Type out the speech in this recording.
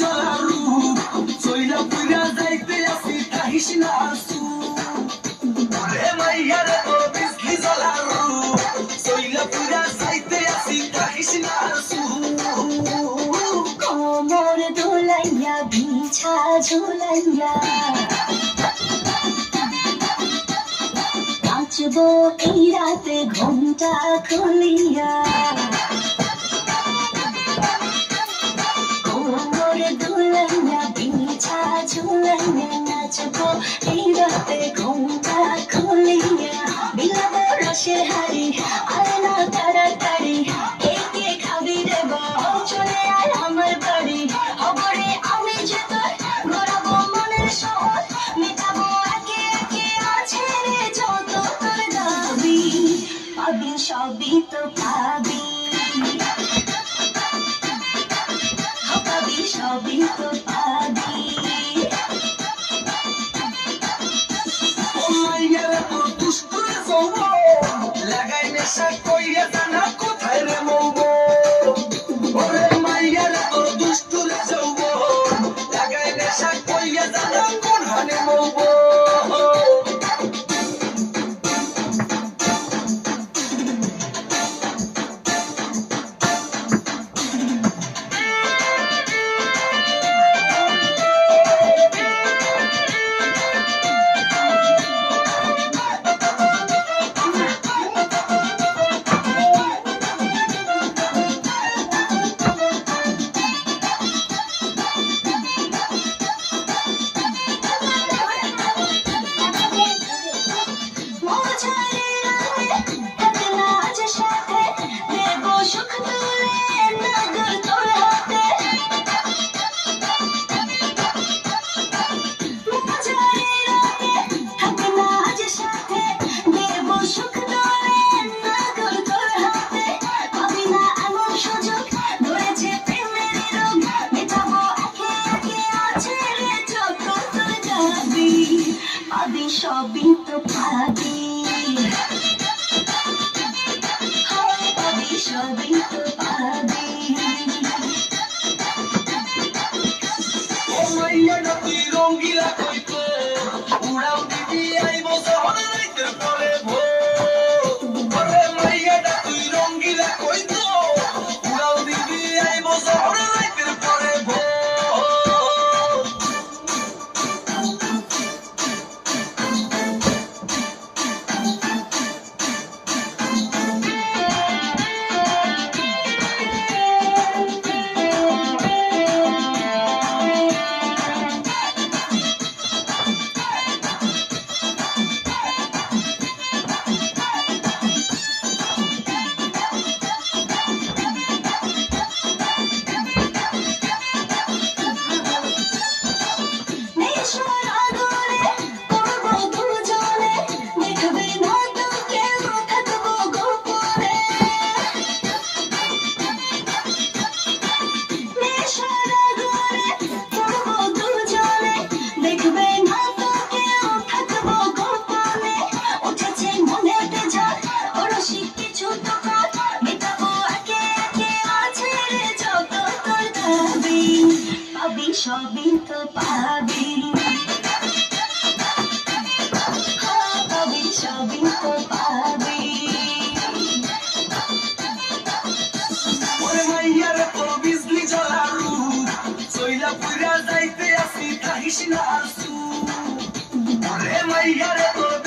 জলারু চইলা পুইরা যাইতে আসি তাহিস না আসু ওরে মাইয়া রে তোর বিজলি জলারু চইলা পুইরা যাইতে আসি তাহিস না আসু কোমর দোলাইয়া বিছা ঝুলাইয়া নাচবো এই রাতে ঘুমটা খুলিয়া কোমর দোলাইয়া বিছা ঝুলাইয়া নাচবো এই রাতে ঘুমটা খুলিয়া বিলাবো রসের হাড়ি আয় না তাড়াতাড়ি একে খাবি রে চলে আয় আমার বাড়ি খবরে আমি যে তোর গড়াবো মনের শহর মেটাবো একে একে আছে রে যত তোর দাবি পাবি সবই তো পাবি পাবি সবই তো পাবি ও মাইয়া রে তোর দুষ্টুর জৌবন লাগাই নেশা কইয়া জানা কোথায় রে মৌবন ওরে মাইয়া রে তোর দুষ্টুর জৌবন লাগাই নেশা কইয়া জানা কোন হানে মৌবন সবই তো পাবি পাবি সবই তো পাবি ও মাইয়া না তুই রঙ্গিলা কইতো উড়াও দিদি আইবো শহরে রাইতের পরে ওরে মাইয়া না তুই রঙ্গিলা কইতো উড়াও দিদি আইবো শহরে রাইতের পরে সবই তো পাবি পাবি সবই তো পাবি ওরে মাইয়া রে তোর বিজলি জলারু চইলা পুইরা যাইতে আসি তাহিস না আসু ওরে মাইয়া রে তোর